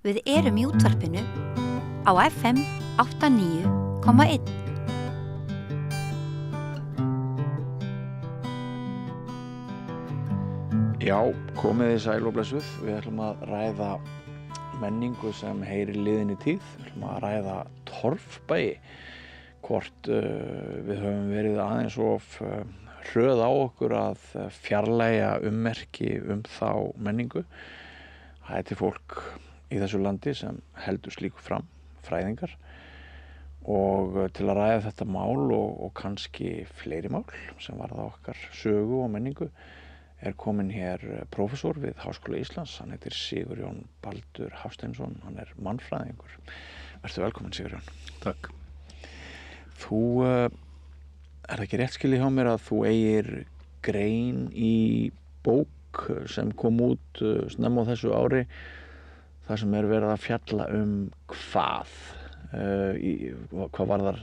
Við erum í útvarpinu á FM 89,1. Já, komið þið sæl og blessuð. Við ætlum að ræða menningu sem heyrir liðinni tíð. Við ætlum að ræða torfbæi. Hvort við höfum verið aðeins of hröð á okkur að fjarlægja ummerki þá menningu. Það er til fólk í þessu landi sem heldur slíku fram, fræðingar. Og til að ræða þetta mál og kannski fleiri mál sem varða okkar sögu og menningu er kominn hér prófessor við Háskóla Íslands. Hann heitir Sigurjón Baldur Hafsteinsson. Hann er mannfræðingur. Vertu velkominn, Sigurjón. Takk. Þú, er það ekki rétt skilið hjá mér að þú eigir grein í bók sem kom út snemma á þessu ári, þar sem er verið að fjalla hvað varðar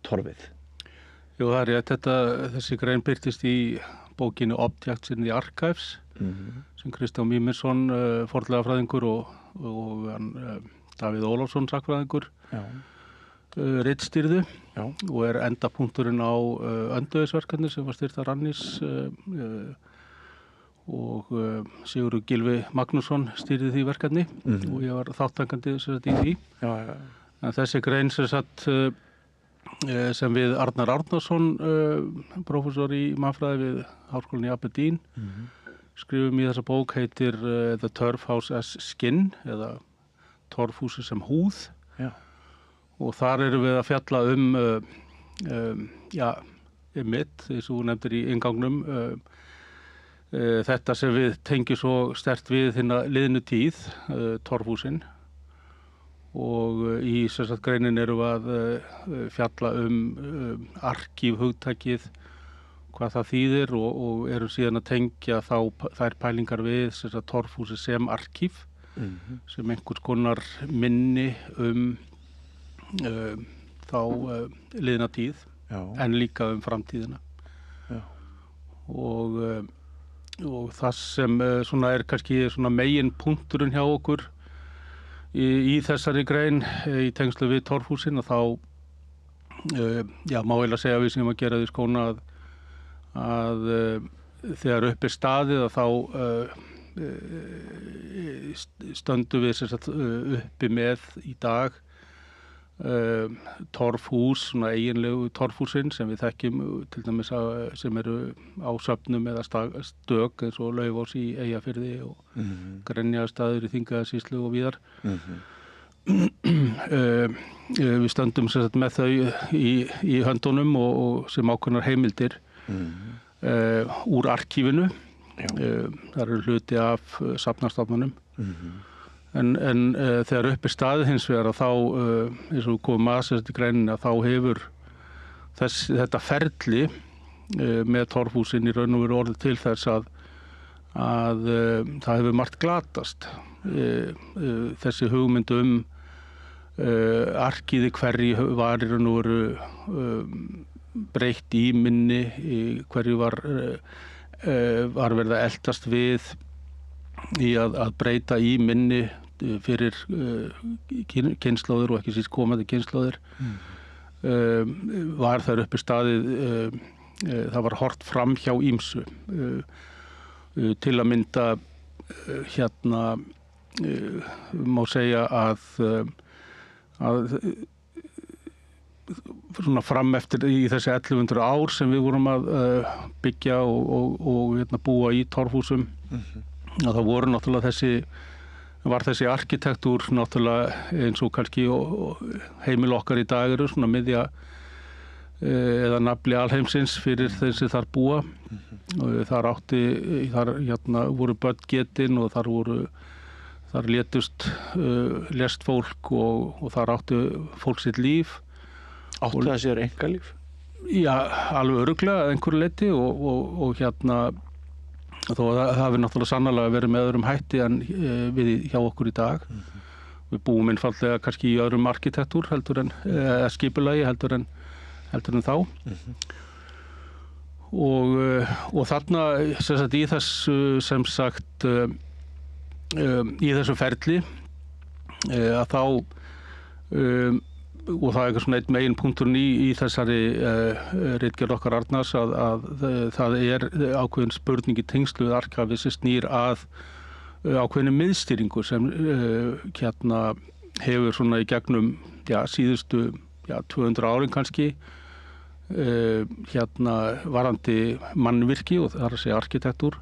torfið? Jú, það er rétt. Þessi grein birtist í bókinni Objects in the Archives sem Kristján Mímirsson, fornleifafræðingur og Davíð Ólafsson, sagnfræðingur, ritstýrðu og er endapunkturinn á öndvegisverkefni sem var stýrt af Rannís og Sigurður Gylfi Magnússon stýrði því verkefni og ég var þátttakandi í því. En þessi grein sem við Arnar Árnason, prófessor í mannfræði við Háskólann í Aberdeen, skrifum í þessa bók, heitir The Turf House as Skin, eða torfhúsi sem húð. Já. Og þar erum við að fjalla einmitt, eins og þú nefndir í inngangnum, þetta sem við tengjum svo sterkt við hinna liðnu tíð, torfhúsin. Og í greinin erum við að fjalla arkífhugtakið, hvað það þýðir og erum síðan að tengja þær pælingar við torfhúsi sem arkíf, sem einhvers konar minni þá liðna tíð, en líka framtíðina. Já. Og það sem er kannski megin punkturinn hjá okkur í þessari grein í tengslu við torfhúsin, og þá má eiginlega segja við sem að gera því skóna að þegar upp er staðið að þá stöndum við uppi með í dag torfhús, eiginlegu torfhúsin sem við þekkjum til dæmis sem eru á söfnum eða stök eins og Laufás í Eyjafirði og Grenjastaður í Þingeyjarsýslu og víðar. Við stöndum með þau í höndunum og sem ákveðnar heimildir úr arkífinu. Það eru hluti af safnastofnunum. En þegar upp er staðið hins vegar að þá, eins og við komum að greinina, þá hefur þetta ferli með torfhúsin í raun og veru orðið til þess að það hefur margt glatast. Þessi hugmynd arkíði hverju var í raun og veru breytt í minni, hverju var verið að eltast við í að breyta í minni fyrir kynslóðir og ekki síst komandi kynslóðir. Var þar uppi staðið, það var horft fram hjá ýmsu. Til að mynda má segja að fram eftir í þessi 1100 ár sem við vorum að byggja og búa í torfhúsum, og það voru náttúrulega var þessi arkitektúr náttúrulega eins og kannski heimil okkar í dag eru miðja eða nafli alheimsins fyrir þessi þar búa. Og þar voru börn getin og þar lést fólk og þar átti fólk sitt líf. Áttu það sér einkalíf? Já, alveg örugglega að einhverju leyti og þó að það hafi náttúrulega sannarlega verið með öðrum hætti en við hjá okkur í dag. Við búum einfaldlega kannski í öðrum arkitektúr heldur en skipulagi heldur en þá. Og þarna í þessu í þessu ferli að þá og það er svona einn megin punkturinn í þessari ritgerð okkar Arnars að það er ákveðin spurning í tengslu við Arkhafið sem snýr að ákveðinni miðstýringu sem hefur svona í gegnum síðustu 200 árin kannski varandi mannvirki og það er að segja arkitektúr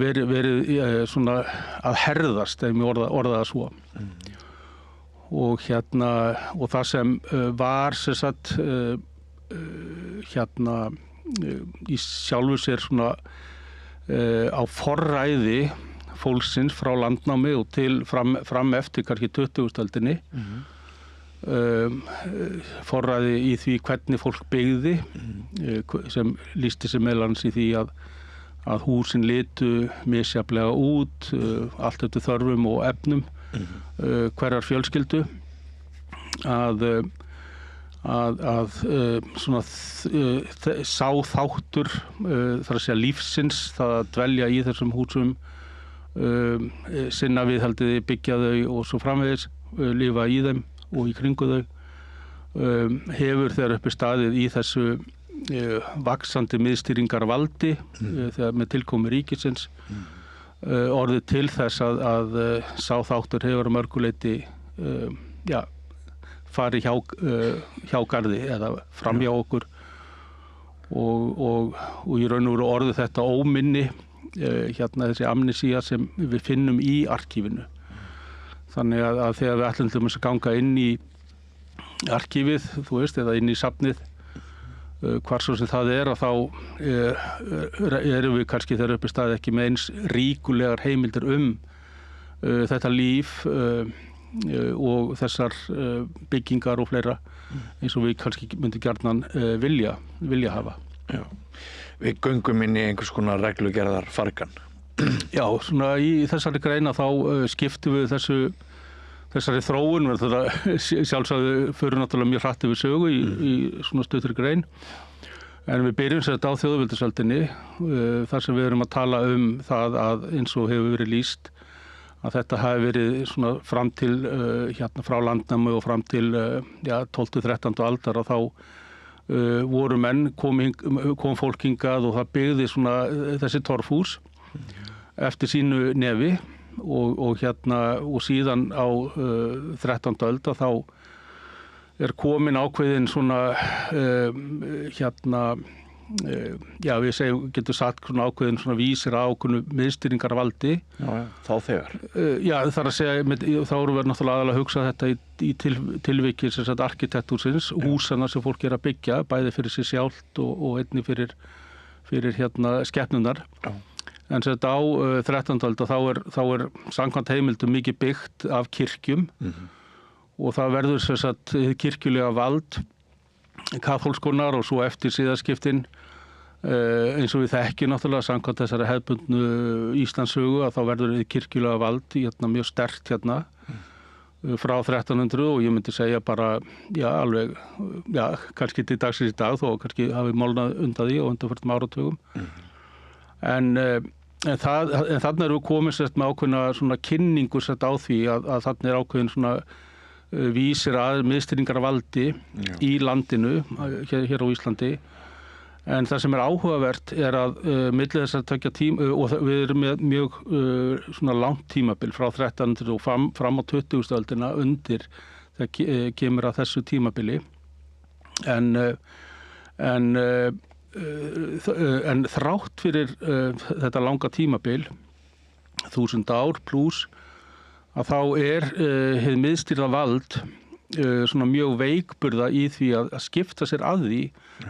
verið svona að herðast ef ég orða það svo. Og og það sem var sem sagt í sjálfu sér svona á forræði fólksins frá landnámi og til fram eftir kannski 20. öldinni forræði í því hvernig fólk byggði sem lýsti sig meðal annars í því að húsin litu misjafnlega út allt eftir þörfum og efnum hverjar fjölskyldu að svona sá þáttur þar að segja lífsins það að dvelja í þessum húsum sinna viðhaldiði, byggja þau og svo framvegis lifa í þeim og í kringu þau hefur þegar uppi staðið í þessu vaxandi miðstýringarvaldi þegar með tilkomi ríkisins orðið til þess að sá þáttur hefur að mörguleyti fari hjá garði eða fram hjá okkur og í raun og veru orðið þetta óminni þessi amnesía sem við finnum í arkífinu. Þannig að þegar við ætlum til að ganga inn í arkífið, þú veist, eða inn í safnið, hvar svo sem það að þá erum við kannski þegar uppi staðið ekki með eins ríkulegar heimildir þetta líf og þessar byggingar og fleira eins og við kannski myndum gjarnan vilja hafa. Já. Við göngum inn í einhvers konar reglugerðar fargan. Já, svona í þessari greina þá skiptum við þessari þróun, sjálfsagt fyrir náttúrulega mjög hratt yfir sögu í svona stuttri grein. En við byrjum sér þetta á þjóðveldisöldinni, þar sem við erum að tala það að eins og hefur verið lýst að þetta hafi verið svona fram til frá landnámi og fram til 12-13. aldar og þá voru menn, kom fólk hingað og það byggði svona þessi torfhús eftir sínu nefi og síðan á 13. öld þá er komin ákveðin svona við getum sagt svona ákveðin svona vísir á ákveðinu miðstýringarvaldi. Já, þá þegar. Já, það að segja, þá erum við náttúrulega aðalega að hugsa þetta í tilviki sem sagt arkitektúrsins, húsana sem fólk er að byggja, bæði fyrir sig sjálft og einnig fyrir skepnunar. Já. En sem þetta á 13. öld þá er samkvæmt heimildum mikið byggt af kirkjum og það verður sem sagt kirkjulega vald kaþólskunnar og svo eftir siðaskiptin eins og við þekkjum náttúrulega samkvæmt þessari hefðbundnu Íslandssögu að þá verður kirkjulega vald mjög sterkt frá 1300 og ég myndi segja bara alveg kannski til dagsins í dag þó kannski hafi molnað undan því á undanförnum áratugum en þarna erum við komin með ákveðna svona kynningu á því að þarna er ákveðin svona vísir að miðstýringarvaldi í landinu hér á Íslandi en það sem er áhugavert er að milli þess að tökja tíma og við erum með mjög svona langt tímabil frá 1300 og fram á 20. öldina undir þegar kemur að þessu tímabili en þrátt fyrir þetta langa tímabil 1000 ár pluss að þá er hið miðstýrða vald svona mjög veikburða í því að skipta sér að því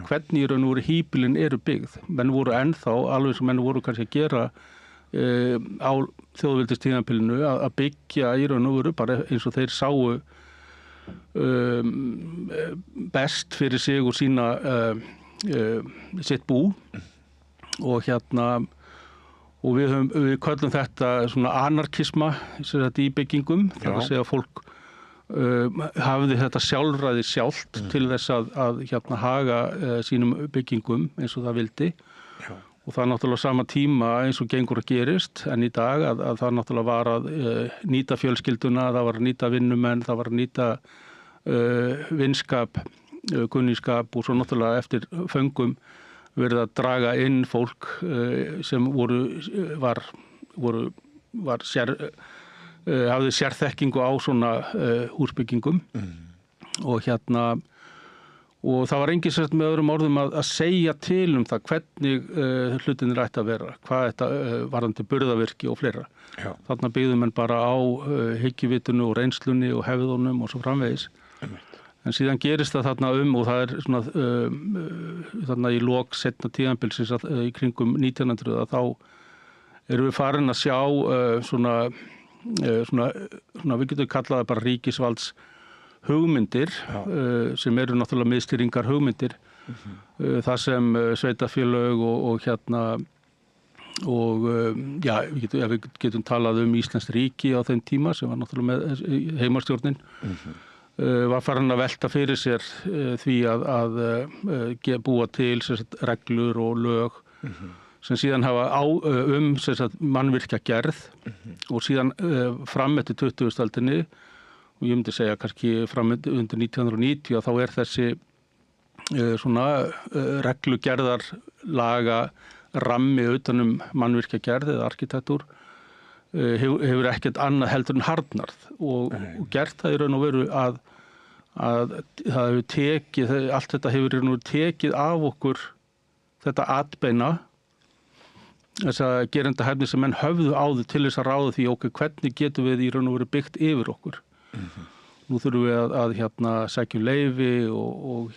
hvernig í raun og veru híbýlin eru byggð. Menn voru ennþá, alveg sem menn voru kannski að gera á þjóðveldistímabilinu að byggja í raun og veru bara eins og þeir sáu best fyrir sig og sína sitt bú og og við köllum þetta svona anarkisma í byggingum, þar að segja að fólk hafði þetta sjálfræði sjálft til þess að haga sínum byggingum eins og það vildi Og það náttúrulega sama tíma eins og gengur að gerist en í dag að það náttúrulega var að nýta fjölskylduna, það var að nýta vinnumenn, það var að nýta vinskap, kunningskap og svo náttúrulega eftir föngum verið að draga inn fólk sem hafði sérþekkingu á svona húsbyggingum og og það var enginn sérst með öðrum orðum að segja til um það hvernig hlutinir ætti að vera, hvað þetta varðandi burðavirki og fleira. Já. Þarna byggðum menn bara á hyggjuvitinu og reynslunni og hefðunum og svo framvegis. En síðan gerist það þarna og það svona þarna í lok seinna tíðanbilsins í kringum 1900 að þá erum við farin að sjá svona við getum kallað það bara ríkisvalds hugmyndir sem eru náttúrulega miðstýringar hugmyndir þar sem sveitarfélög og við getum talað íslenskt ríki á þeim tíma sem var náttúrulega með heimastjórnin var farin að velta fyrir sér því að búa til reglur og lög sem síðan hafa mannvirkjagerð og síðan fram eftir 20. öldinni og ég myndi segja kannski fram undir 1990 að þá þessi reglugerðar laga rammi utanum mannvirkjagerð eða arkitektúr hefur ekkert annað heldur en harðnað og gert það í raun og veru að það hefur tekið, allt þetta hefur í raun og veru tekið af okkur þetta atbeina þess að gerenda hæfni sem menn höfðu áður til þess að ráða því hvernig getum við í raun og veru byggt yfir okkur. Nú þurfum við að sækja leyfi og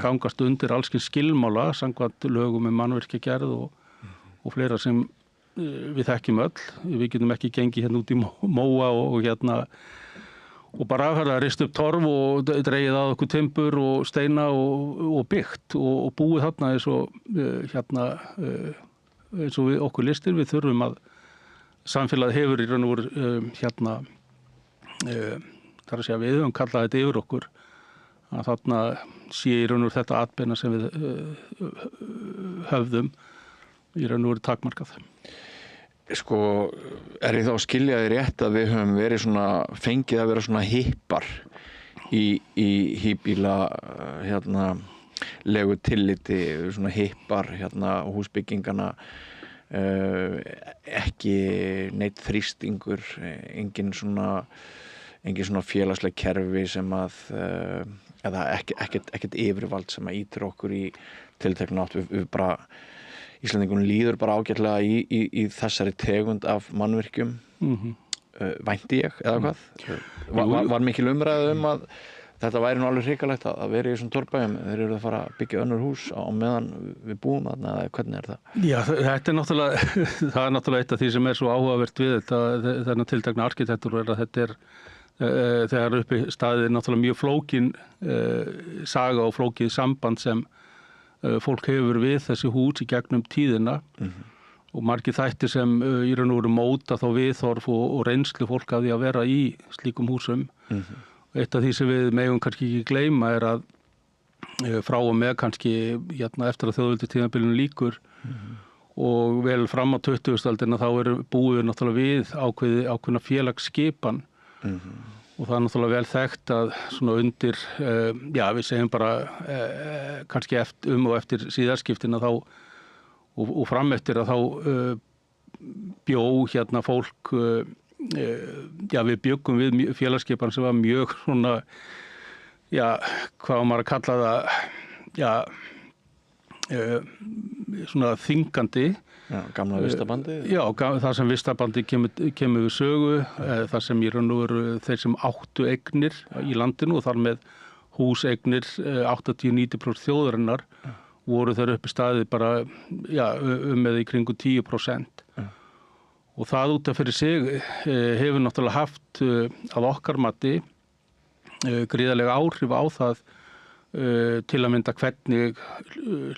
gangast undir allskins skilmála samkvæmt lögum mannvirkjagerð og fleira sem við þekkjum öll. Við getum ekki gengið út í móa og bara að rista upp torf og dregið að okkur timbur og steina og byggt og búið þarna eins og við okkur listir. Við þurfum að samfélagið hefur í raun og veru þar að segja við höfum kallað þetta yfir okkur að þarna sé í raun og veru þetta atbeina sem við höfðum í raun og veru takmarkað. Sko, ég þá að skilja þig rétt að við höfum verið fengið að vera svona hippar í híbýla legu tilliti, svona hippar húsbyggingana ekki neitt þrýstingur, engin svona félagsleg kerfi sem eða ekkert yfirvald sem ýtir okkur í tiltekna átt. Við bara Íslendingunum líður bara ágætlega í þessari tegund af mannvirkjum vænti ég eða hvað var mikil umræða að þetta væri nú alveg hrikalegt að vera í þessum torfbæjum, þeir eru að fara að byggja önnur hús á meðan við búum þarna eða hvernig það? Já, þetta það náttúrulega eitt af því sem svo áhugavert við þennan tiltekna arkitektúr að þetta þegar uppi staðið náttúrulega mjög flókin saga og flókið samband sem fólk hefur við þessi hús í gegnum tíðina og margir þættir sem í raun og veru móta þá viðhorf og reynslu fólk af því að vera í slíkum húsum. Eitt af því sem við megum kannski ekki gleyma að frá og með kannski eftir að þjóðveldistímabilinu lýkur og vel fram á 20. öldina þá búið náttúrulega við ákveðna félagsskipan og það náttúrulega vel þekkt að svona undir, við segjum bara kannski eftir síðarskiptina þá og fram eftir að þá bjó fólk við bjöggum við félagsskipan sem var mjög svona hvað maður að kalla það svona þingandi. Gamla vistabandið? Já, það sem vistabandið kemur við sögu, það sem í raun og veru þeir sem áttu eignir í landinu og þar með húseignir 80-90% þjóðarinnar voru þeir uppi staðið bara með í kringu 10%. Og það út af fyrir sig hefur náttúrulega haft að okkar mati gríðarlega áhrif á það til að mynda hvernig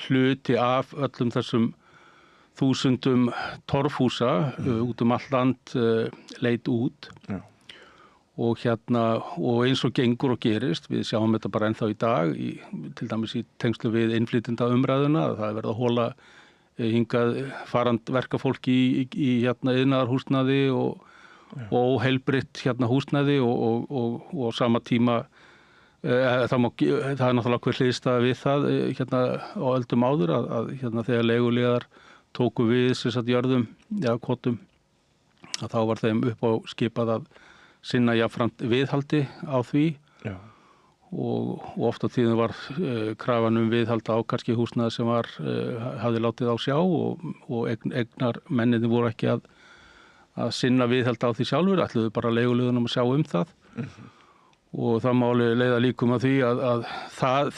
hluti af öllum þessum þúsundum torfhúsa út all land leit út. Já. Og eins og gengur og gerist, við sjáum þetta bara ennþá í dag, til dæmis í tengslu við innflytjendaumræðuna, að það verið að hola hingað farand verkafólk í iðnaðarhúsnæði og heilbritt húsnæði og sama tíma það er náttúrulega hver hliðstæða við það á öldum áður að þegar leiguliðar tóku við jörðum, kotum, að þá var þeim upp á skipað að sinna jafnframt viðhaldi á því. Já. Og oft á tíðum var krafan viðhald á kannski húsnæði sem hafði látið á sjá og eignar menninni voru ekki að sinna viðhald á því sjálfur, ætluðu bara leiguliðunum að sjá það. Og það máli leiða líkum að því að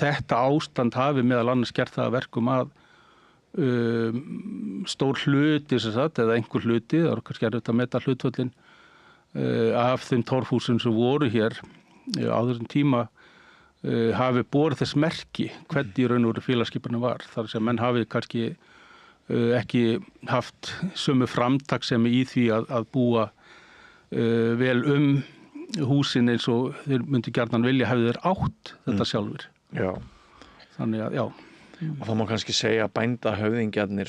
þetta ástand hafi meðal annars gert það að verkum að stór hluti eða einhver hluti, það var kannski erfitt að meta hlutföllin af þeim torfhúsum sem voru hér á þessum tíma hafi borið þess merki hvernig í raun og veru félagsskipunin var. Þar sem menn hafi kannski ekki haft sömu framtakssemi í því að búa vel húsin eins og þeir myndu gjarnan vilja hefði þeir átt þetta sjálfur. Já. Þannig að, já. Og það má kannski segja að bændahöfðingjarnir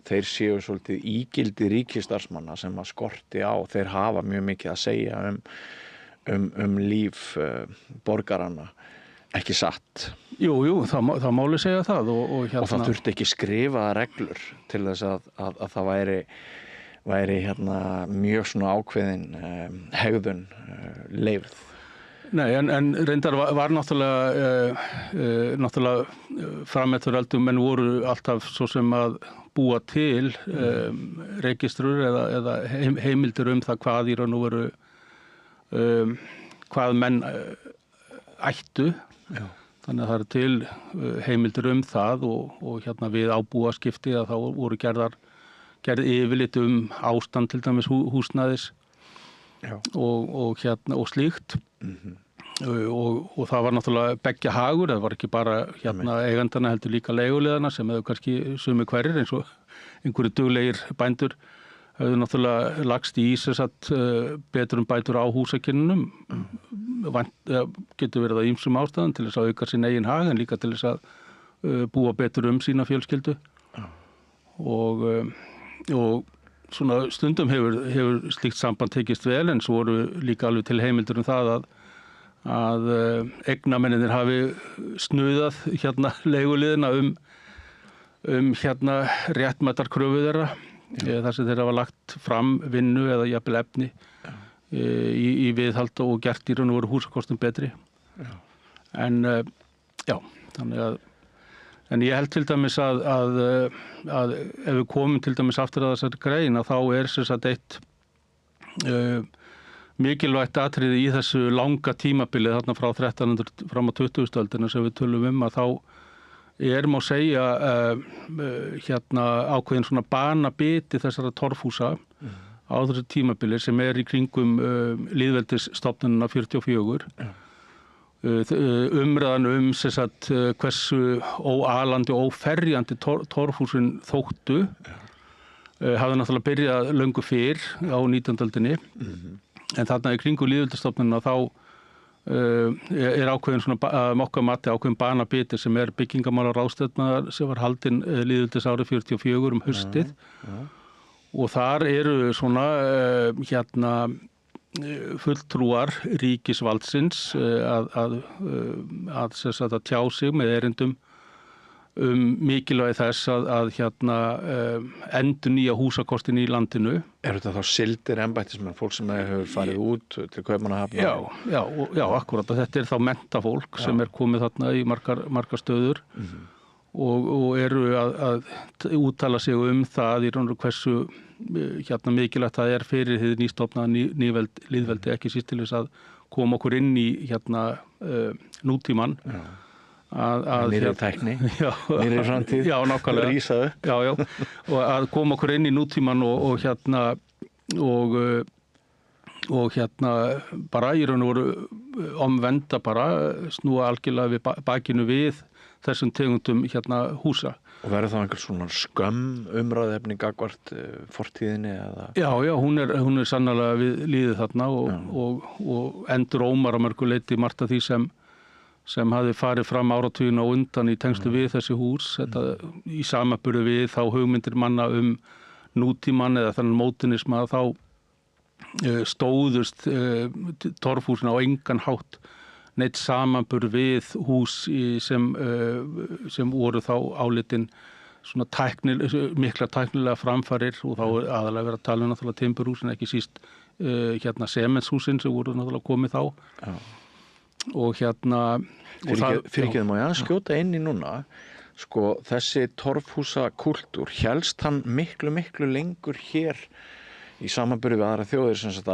þeir séu svolítið ígildi ríkisstarfsmanna sem að skorti á. Þeir hafa mjög mikið að segja um líf borgaranna. Ekki satt. Jú, það máli segja það. Og það þurfti ekki skrifaða reglur til þess að það væri mjög svona ákveðin hegðun leyfð. Nei, en reyndar var náttúrulega fram eftir öldum menn voru alltaf svo sem að búa til registrur eða heimildir það hvað í raun og veru hvað menn ættu. Já. Þannig að það til heimildir það og við ábúaskipti að þá voru gerð yfirlit ástand til dæmis húsnæðis. Já. Og slíkt. Og það var náttúrulega beggja hagur, það var ekki bara eigandana heldur líka leiguliðana sem hefur kannski sumi hverjir eins og einhverju duglegir bændur hefur náttúrulega lagst í betur bætur á húsakynnunum. Getur verið að ýmsum ástæðum til þess að auka sín eigin hag en líka til þess að búa betur sína fjölskyldu. Og svona stundum hefur slíkt samband tekist vel en svo voru líka alveg til heimildur það að eignamennir hafi snuðað leiguliðina réttmætar kröfu þeirra þar sem þeirra var lagt fram vinnu eða jafnvel efni í viðhald og gert í raun og veru húsakostum betri. Já. En þannig að en ég held til dæmis að ef við komum til dæmis aftur að þessari grein þá eitt mikilvægt atriði í þessu langa tímabilið þarna frá 1300 fram á 20. öldina sem við tölum að þá má segja ákveðin svona banabiti þessara torfhúsa á þessu tímabili sem í kringum lýðveldisstofnunina 44. Umræðan hversu óalandi og óferjandi torfhúsin þóttu hafði náttúrulega byrjað löngu fyrr á 19. öldinni. En þarna í kringum lýðveldisstofnunina þá ákveðin svona okkar mati ákveðin banabiti sem byggingamálaráðstefna sem var haldin lýðveldisárið 44 haustið. Og þar eru svona fulltrúar ríkisvaldsins að tjá sig með erindum mikilvægi þess að endurnýja húsakostin í landinu. Þetta þá sildir embættismenn, fólk sem hefur farið út til Kaupmannahafnar? Já, akkúrat. Þetta þá mentafólk sem komið þarna í margar stöður og eru að úttala sig það í raun og hversu mikilvægt það fyrir hið nýstofnaða lýðveldi ekki síst til þess að koma okkur inn í nútímann. Nýrri tækni, nýrri framtíð, rísa upp. Já, og að koma okkur inn í nútímann og bara í raun og veru omvenda bara snúa algjörlega við bakinu við þessum tegundum húsa. Og verður það einhver svona skömm umræðefni gagnvart fortíðinni eða? Já, hún er sannarlega við líðið þarna og endurómar á mörgu leyti margt af því sem sem hafði farið fram áratugina og undan í tengslu við þessi hús, þetta í samanburði við þá hugmyndir manna nútímann eða þannig módernisma, þá stóðust torfhúsin á engan hátt neitt samanburð við hús sem voru þá álitin svona miklar tæknilega framfarir, og þá aðalega verið að tala náttúrulega timburhúsin, ekki síst sementshúsin sem voru náttúrulega komið þá. Já. Og Fyrirgeðu, má ég aðeins skjóta inn í núna, sko, þessi torfhúsakúltúr, hélst hann miklu lengur hér í samanburði við aðra þjóðir sem sagt á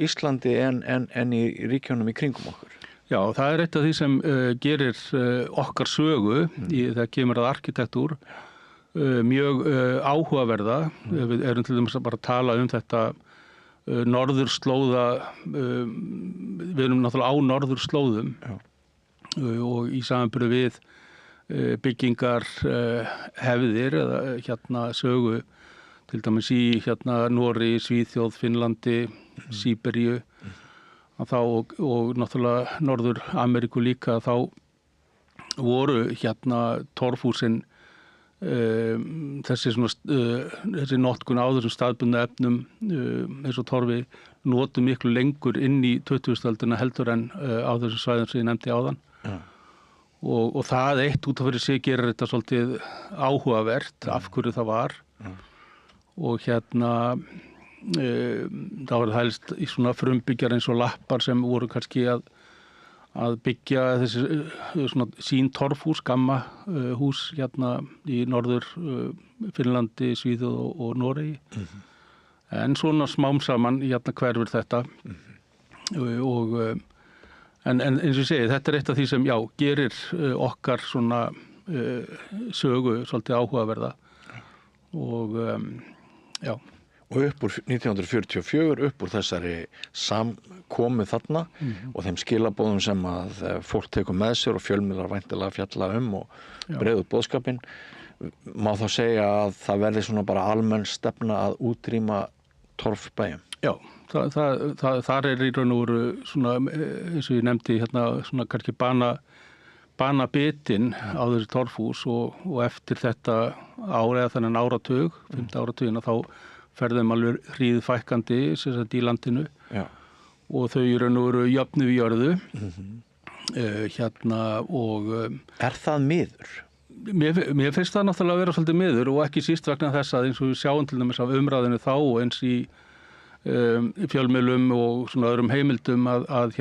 Íslandi en í ríkjunum í kringum okkur? Já, það eitt af því sem gerir okkar sögu þegar kemur að arkitektúr mjög áhugaverða. Við erum til dæmis að bara tala þetta norðurslóða, við erum náttúrulega á norðurslóðum og í samanburði við byggingar hefðir eða sögu til dæmis í Noregi, Svíþjóð, Finnlandi, Síberíu og náttúrulega Norður Ameríku líka, þá voru torfhúsin þessi notkun á þessum staðbundnu efnum eins og torfi notu miklu lengur inn í 20. öldina heldur en á þessum svæðum sem ég nefndi áðan. Og það eitt út af fyrir sig gerir þetta svolítið áhugavert af hverju það var. Og þá var það helst í svona frumbyggjar eins og lappar sem voru kannski að byggja þessi svona sín torfhús, gamma hús í norður Finnlandi, Svíþjóð og Noregi. En svona smám saman hverfur þetta. Og en eins og ég segi, þetta eitt af því sem gerir okkar svona sögu svolítið áhugaverða. Og Og upp úr 1944, upp úr þessari samkomu þarna og þeim skilabóðum sem að fólk tekur með sér og fjölmiðlar væntanlega fjalla og breiða út boðskapinn, má þá segja að það verði svona bara almenn stefna að útrýma torfbæjum? Já, þar í raun og veru svona, eins og ég nefndi svona kannski banabitin á þessi torfhús og eftir þetta ár eða þennan áratug, 5. áratugina, þá ferðum alveg hríðfækkandi í landinu. Já. Og þau í raun og veru jöfnu við jörðu. Og það miður? Mér finnst það náttúrulega að vera svolítið miður og ekki síst vegna þess að eins og við sjáum til dæmis af umræðinu þá og eins í fjölmiðlum og svona öðrum heimildum að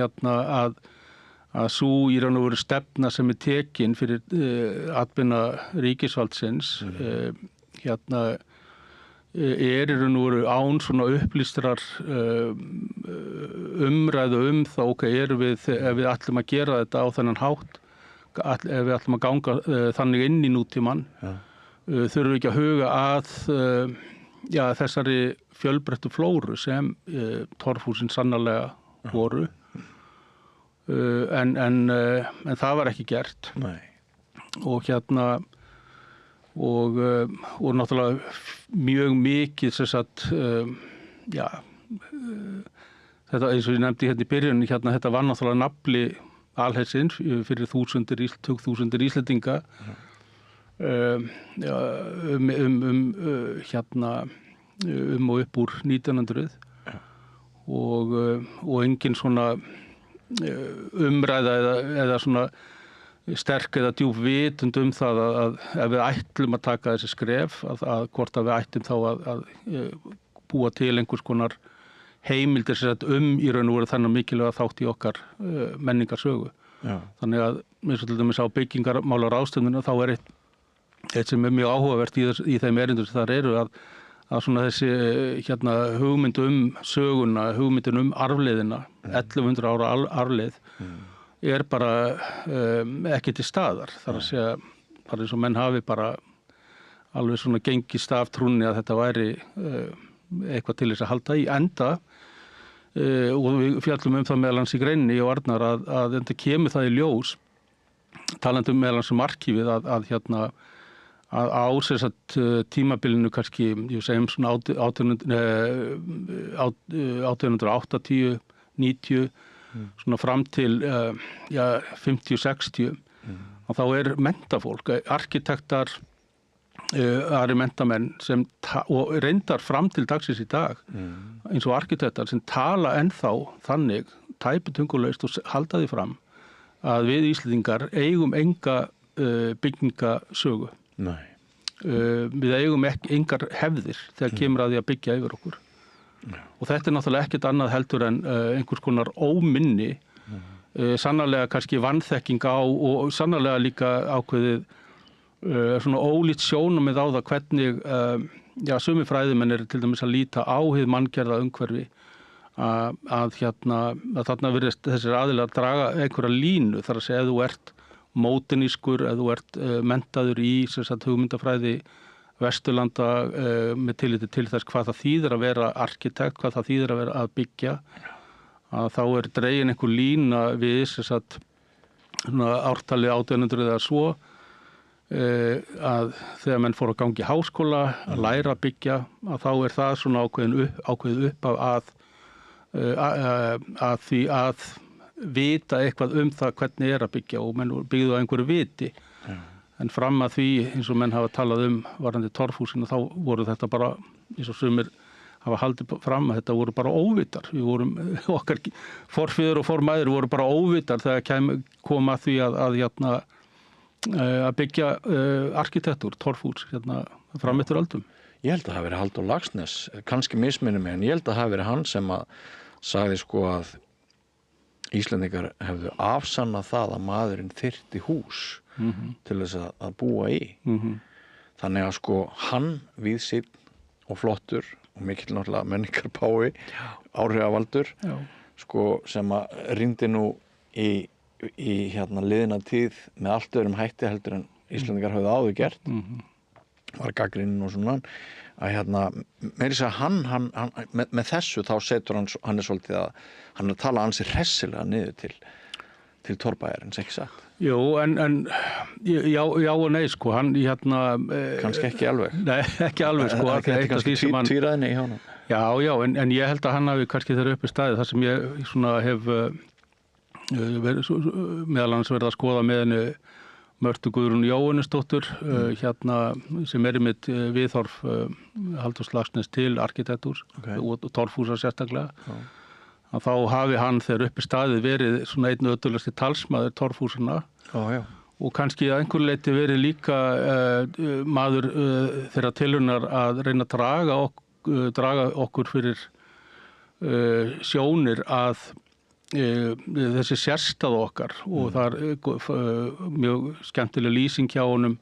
sú í raun og veru stefna sem tekin fyrir atvinna ríkisvaldsins í raun og veru án svona upplýstrar umræðu þá ef við ætlum að gera þetta á þennan hátt, ef við ætlum að ganga þannig inn í nútímann, þurfum við ekki að huga að þessari fjölbreyttu flóru sem torfhúsin sannarlega voru. En það var ekki gert. Nei. Og og náttúrulega mjög mikið þetta eins og ég nefndi í byrjun, þetta var náttúrulega nafli alheimsins fyrir tugþúsundir Íslendinga og upp úr 1900 og engin svona umræða eða svona sterk eða djúp vitund það að ef við ætlum að taka þessi skref að hvort að við ættum þá að búa til einhvers konar heimildir í raun og veru þannig mikilvæga þátt í okkar menningarsögu. Já. Þannig að eins og til dæmis á byggingarmálaráðstefnunni þá eitt sem mjög áhugavert í þeim erindum sem þar eru að svona þessi hugmynd söguna, hugmyndin arfleiðina, 1100 ára arfleið bara ekki til staðar. Það að segja, bara eins og menn hafi bara alveg svona gengist af trúnni að þetta væri eitthvað til þess að halda í enda og við fjallum það meðal hans í greinni og Arnar að enda kemur það í ljós, talandi meðal hans arkívið að á tímabilinu kannski, ég segjum svona 1880, 90 svona fram til 50-60 og þá mentafólk, arkitektar, aðrir mentamenn sem og reyndar fram til dagsins í dag eins og arkitektar sem tala ennþá þannig tæpitungulaust og halda því fram að við Íslendingar eigum enga byggingasögu. Nei. Við eigum engar hefðir þegar kemur að því að byggja yfir okkur. Og þetta náttúrulega ekkert annað heldur en einhvers konar óminni, sannarlega kannski vanþekking á og sannarlega líka ákveðið svona ólíkt sjónarmið á það hvernig sumir fræðimenn til dæmis að líta á hið manngerða umhverfi að þarna virðist þessir aðilar að draga einhverja línu, þar að segja ef þú ert módernískur, ef þú ert menntaður í hugmyndafræði Vesturlanda með tilliti til þess hvað það þýðir að vera arkitekt, hvað það þýðir að vera að byggja, að þá dregin einhver lína við ártalið 1800 eða svo að þegar menn fóru að gangi í háskóla að læra að byggja, að þá það svona ákveðið upp af að því að vita eitthvað það hvernig að byggja og menn byggðu á einhverju viti. En fram að því, eins og menn hafa talað varðandi torfhúsinu, þá voru þetta bara, eins og sumir hafa haldið fram að þetta voru bara óvitar. Við vorum, okkar forfeður og formæður voru bara óvitar þegar kom að því að byggja arkitektúr, torfhús, fram eftir öldum. Ég held að það hafi verið Halldór Laxness, kannski misminnum mig, en ég held að það hafi verið hann sem að sagði sko að Íslendingar hefðu afsannað það að maðurinn þyrfti hús til þess að búa í. Þannig að sko hann víðsýnn og flottur og mikill náttúrulega menningarpái, áhrifavaldur, sko sem að rýndi nú í liðina tíð með allt öðrum hætti heldur en Íslendingar höfðu áður gert, var gagnrýninn og svona, að meira þess að hann með þessu þá setur hann svolítið að hann tala ansi hressilega niður til torfbæjarins, ekki satt? Jú, en já og nei, sko, hann kannski ekki alveg. Nei, ekki alveg, sko. Þetta er kannski tvíræðinni í honum. Já, en ég held að hann hafi kannski þeirra uppi staðið, þar sem ég svona hef meðal annars verið að skoða með henni Mörtu Guðrún Jóhannesdóttur, sem einmitt viðhorf Halldórs Laxness til arkitektúrs og torfhúsa sérstaklega. Að þá hafi hann þegar uppi staðið verið svona einn ötulasti talsmaður torfhúsana og kannski að einhverju leyti verið líka maður þeirra tilraunar að reyna að draga okkur fyrir sjónir að þessi sérstæða okkar og það mjög skemmtileg lýsing hjá honum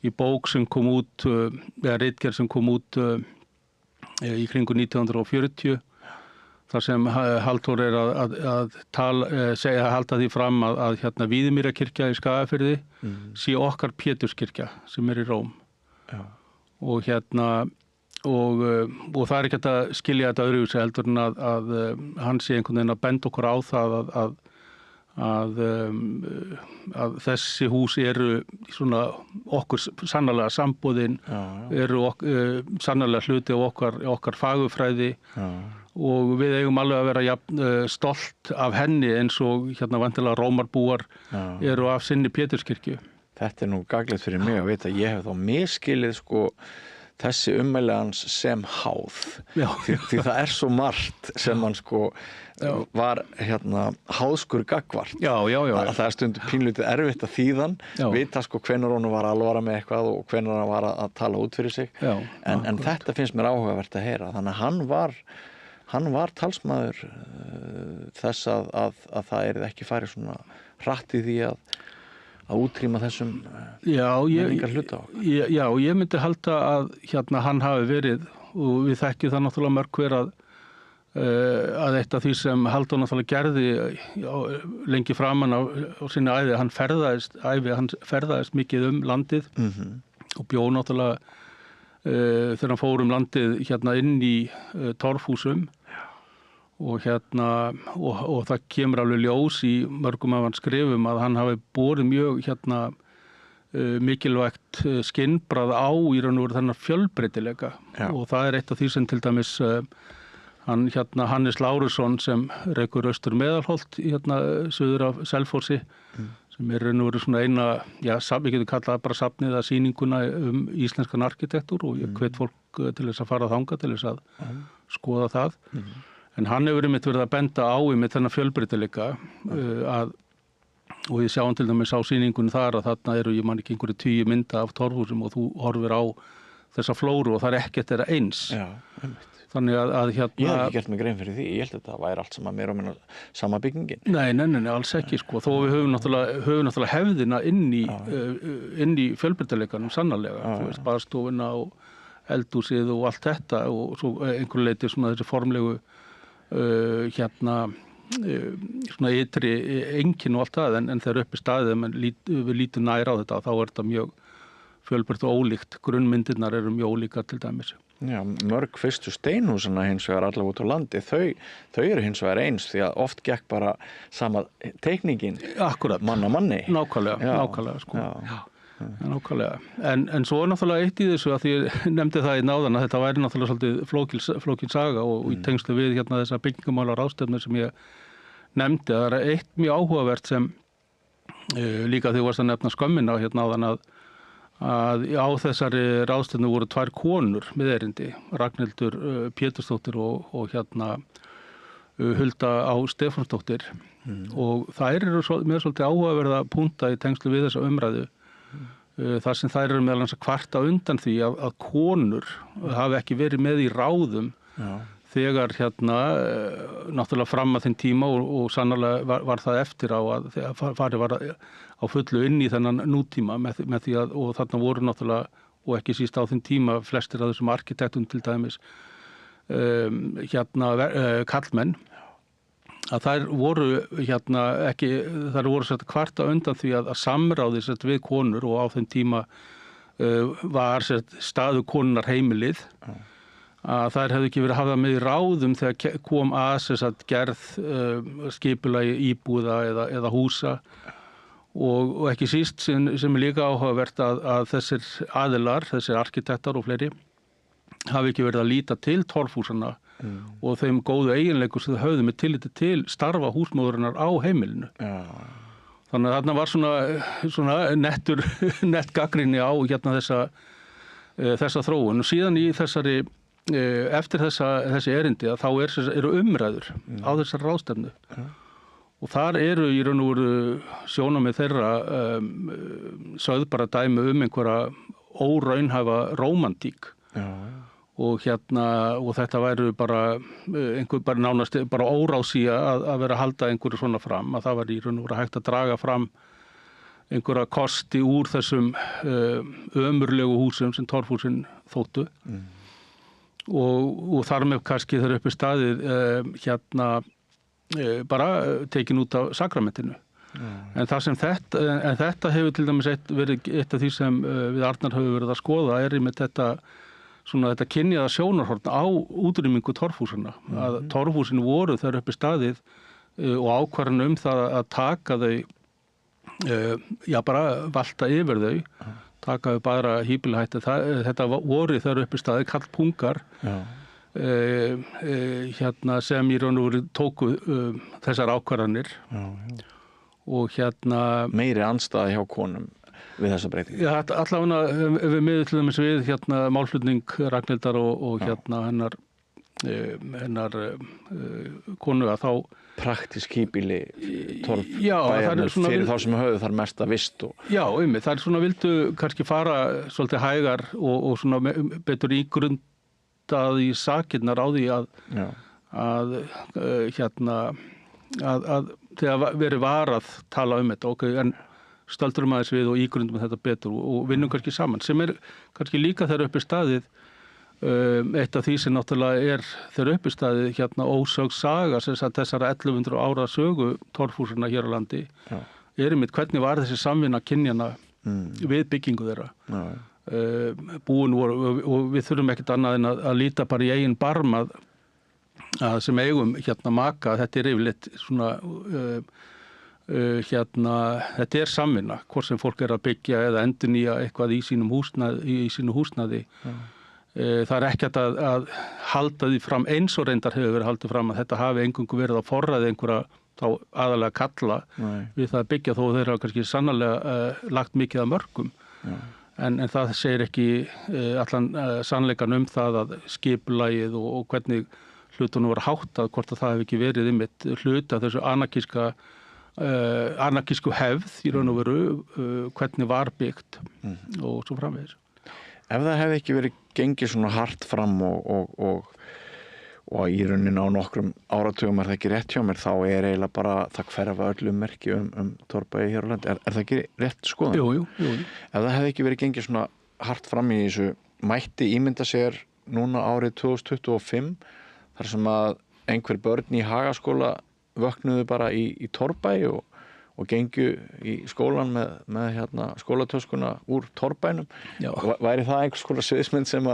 í bók sem kom út, eða ritgerð sem kom út í kringu 1940 þar sem Halldór að halda því fram að Víðimýrakirkja í Skagafirði sé okkar Péturskirkja sem í Róm og og það ekki að skilja þetta öðruvísi heldur en að hann sé einhvern veginn að benda okkur á það að þessi hús eru svona okkur sannarlega sambúðin, eru sannarlega hluti á okkar fagurfræði og við eigum alveg að vera stolt af henni eins og vantilega Rómarbúar eru af sinni Péturskirkju. Þetta nú gagnlegt fyrir mig að vita, ég hef þá misskilið sko þessi ummæli hans sem háð því það svo margt sem hann sko var háðskur gagnvart að það stundu pínlítið erfitt að þýðan vita sko hvenær honum var alvara með eitthvað og hvenær hann var að tala út fyrir sig en þetta finnst mér áhugavert að heyra þannig að hann var talsmaður þess að það ekki farið svona hratt í því að útrýma þessum menningar hluta á. Já, ég myndi halda að hann hafi verið og við þekkjum það náttúrulega mörg hver að eitt af því sem Halldór náttúrulega gerði lengi framan á sinni ævi, hann ferðaðist mikið landið og bjó náttúrulega þegar hann fór landið inn í torfhúsum og og það kemur alveg ljós í mörgum af hans skrifum að hann hafi borið mjög mikilvægt skinnbragð á í raun og veru þennan fjölbreytileika og það eitt af því sem til dæmis Hannes Lárusson sem rekur Austur Meðalholt suður af Selfossi sem raun og veru svona eina, við getum kallað bara safnið að sýninguna íslenskan arkitektúr og ég hvet fólk til þess að fara þangað til þess að skoða það. En hann hefur einmitt verið að benda á einmitt þennan fjölbreytileika og við sjáum til dæmis á sýningunni þar að þarna eru, ég man ekki einhverju 10 mynda af torfhúsum og þú horfir á þessa flóru og það ekkert eins. Já, einmitt. Þannig að Ég hef ekki gert mig grein fyrir því, ég held að þetta væri allt saman meira og minna sama byggingin. Nei, alls ekki sko, þó við höfum náttúrulega hefðina inn í fjölbreytileikanum sannarlega, þú veist, baðstofuna og eldhúsið og allt þetta og svo einhverju leyti svona þessi formlegu svona ytri einkenni og allt það, en þegar uppi staðið við lítum nær á þetta, þá er þetta mjög fjölbreytt og ólíkt, grunnmyndirnar eru mjög ólíkar til dæmis. Já, mörg fyrstu steinhúsana hins vegar allavega út á landi, þau eru hins vegar eins því að oft gekk bara sama teikningin. Akkurat. Mann á manni. Nákvæmlega sko. Já. Nákvæmlega. En svo er náttúrulega eitt í þessu að því ég nefndi það í náðan að þetta væri náttúrulega svolítið flókin saga og í tengslu við þessa byggingamála ráðstefnu sem ég nefndi. Það er eitt mjög áhugavert sem líka því varst að nefna skömmina náðan að á þessari ráðstefnu voru 2 konur með erindi, Ragnhildur Pétursdóttir og Hulda á Stefánsdóttir og þær eru með svolítið áhugaverða púnta í tengslu við þessa umræðu þar sem þær eru meðal annars að kvarta undan því að konur hafi ekki verið með í ráðum þegar náttúrulega fram að þeim tíma og sannarlega var það eftir á að farið var á fullu inn í þennan nútíma með því að, og þarna voru náttúrulega, og ekki síst á þeim tíma, flestir af þessum arkitektum til dæmis, kallmenn, að þær voru þær voru sett kvarta undan því að samráði við konur og á þeim tíma var staðu konunnar heimilið, að þær hefðu ekki verið hafðar með í ráðum þegar kom að gerð skipulagi íbúða eða húsa og ekki síst sem er líka áhugavert að þessir aðilar, þessir arkitektar og fleiri hafi ekki verið að líta til torfhúsanna og þeim góðu eiginleikur sem þau höfðu með tilliti til starfa húsmóðurinnar á heimilinu. Þannig að þarna var svona nett gagnrýni á þessa þróun og síðan í þessari eftir þessi erindi að þá eru umræður á þessari ráðstefnu og þar eru í raun og veru sjónarmið þeirra sögð bara dæmi einhverja óraunhæfa rómantík og þetta væru bara nánast bara óráðsía að vera að halda einhverju svona fram, að það var í raun og veru hægt að draga fram einhverja kosti úr þessum ömurlegu húsum sem torfhúsin þóttu og þar með kannski þeir uppi staðið bara tekin út af sakramentinu. En þetta hefur til dæmis verið eitt af því sem við Arnar höfum verið að skoða með þetta kynjaða sjónarhorn á útrýmingu torfhúsanna. Að torfhúsin voru þeir uppi staðið og ákvarðan það að taka þau, bara valta yfir þau, taka við bara híbýlahætti. Þetta voru þeir uppi staðið kallpungar sem í raun og veru tóku þessar ákvarðanir og meiri andstaða hjá konum við þessa breytingu. Já, allavega við miður til dæmis við málflutning Ragnhildar og hennar konu að þá praktísk híbýli torfbæjarnir fyrir þá sem höfðu þar mesta vist Já, það er svona vildu kannski fara svolítið hægar og svona betur ígrundað í sakirnar á því að þegar verið var að tala þetta, en stöldurum aðeins við og ígrundum þetta betur og vinnum kannski saman, sem er kannski líka þegar uppi staðið eitt af því sem náttúrulega þegar uppi staðið ósögð saga þessara 1100 ára sögu torfhúsana hér á landi hvernig var þessi samvinna kynjana við byggingu þeirra búin voru og við þurfum ekkert annað en að líta bara í eigin barm að sem eigum maka, þetta yfirleitt svona þetta samvinna, hvort sem fólk að byggja eða endurnýja eitthvað í sínu húsnæði Það ekki að halda því fram eins og reyndar hefur verið haldið fram að þetta hafi eingöngu verið að forræði einhverja þá aðalega kalla við það að byggja þó þeir hafa kannski sannarlega lagt mikið að mörkum. En það segir ekki allan sannleikan það að skipulagið og hvernig hlutunum var háttað, hvort að það hefði ekki verið einmitt hluti af þessu anarkísku hefð í raun og veru, hvernig var byggt og svo framvegis. Ef það hefði ekki verið gengið svona hart fram og í rauninni á nokkrum áratugum það ekki rétt hjá mér, þá eiginlega bara það hverfa öllu merki torfbæi hér á landi. Er það ekki rétt skoðun? Jú. Ef það hefði ekki verið gengið svona hart fram í þessu, mætti ímynda sér núna árið 2025 þar sem að einhver börn í Hagaskóla vöknuðu bara í torfbæi og gengju í skólan með skólatöskuna úr torfbænum. Væri það einhvers konar sviðsmynd sem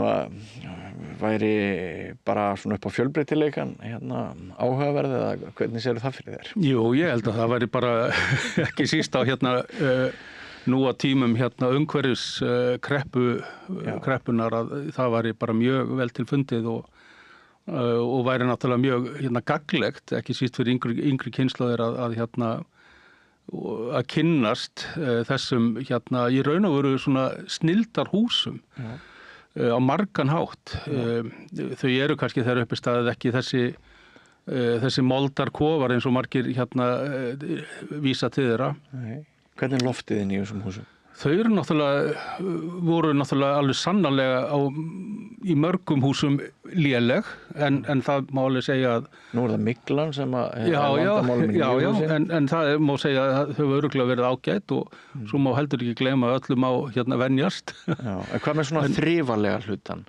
að væri bara svona upp á fjölbreytileikan áhugaverð, eða hvernig sérðu það fyrir þér? Jú, ég held að það væri bara ekki síst á nú á tímum umhverfis kreppunar að það væri bara mjög vel til fundið og væri náttúrulega mjög gagnlegt, ekki síst fyrir yngri kynslóðir að kynnast þessum í raun og veru svona snilldarhúsum á margan hátt. Þau eru kannski þegar uppi staðið ekki þessi moldarkofar eins og margir vísa til þeirra. Nei. Hvernig er loftið inn í þessum húsum? Þau voru náttúrulega alveg sannarlega í mörgum húsum léleg, en það má alveg segja að... Nú það myglan sem að... Já, en það má segja að þau hefur örugglega verið ágætt og svo má heldur ekki gleyma að öllum á venjast. Já, en hvað með svona þrifalega hlutan?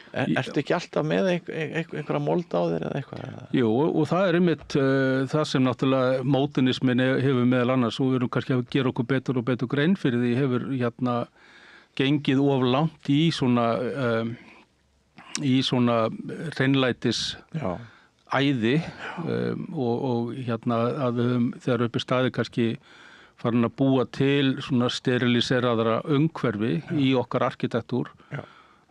Ertu ekki alltaf með einhverja mold á þér eða eitthvað? Jú, og það er einmitt það sem náttúrulega módernismin hefur meðal annars, og við erum kannski að gera okkur betur og betur grein fyrir því, hefur gengið of langt í svona hreinlætis æði og að við höfum þegar uppi staði kannski farin að búa til svona steriliseraðra umhverfi í okkar arkitektúr.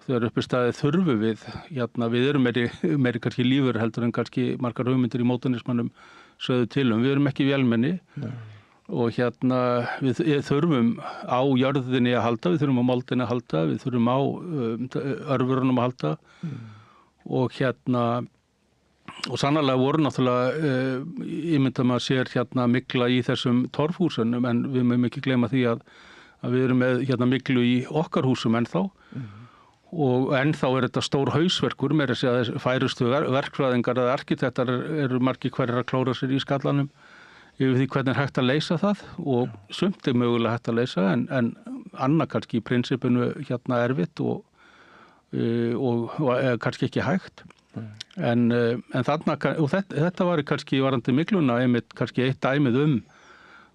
Þegar uppi staðið þurfum við erum meiri kannski lífur heldur en kannski margar hugmyndir í módernismannum sögðu til við erum ekki vélmenni og við þurfum á jörðinni að halda, við þurfum á moldinni að halda, við þurfum á örvurunum að halda og og sannarlega voru náttúrulega ímynda maður sér mygla í þessum torfhúsunum, en við mögum ekki gleyma því að við erum með myglu í okkar húsum ennþá. Og ennþá er þetta stór hausverkur, með að segja færustu verkfræðingar eða arkitektar eru margir hverjir að klóra sér í skallanum yfir því hvernig er hægt að leysa það, og sumt er mögulega hægt að leysa en annað kannski í prinsipinu erfitt og kannski ekki hægt. En þarna, og þetta var kannski varandi mygluna einmitt kannski eitt dæmið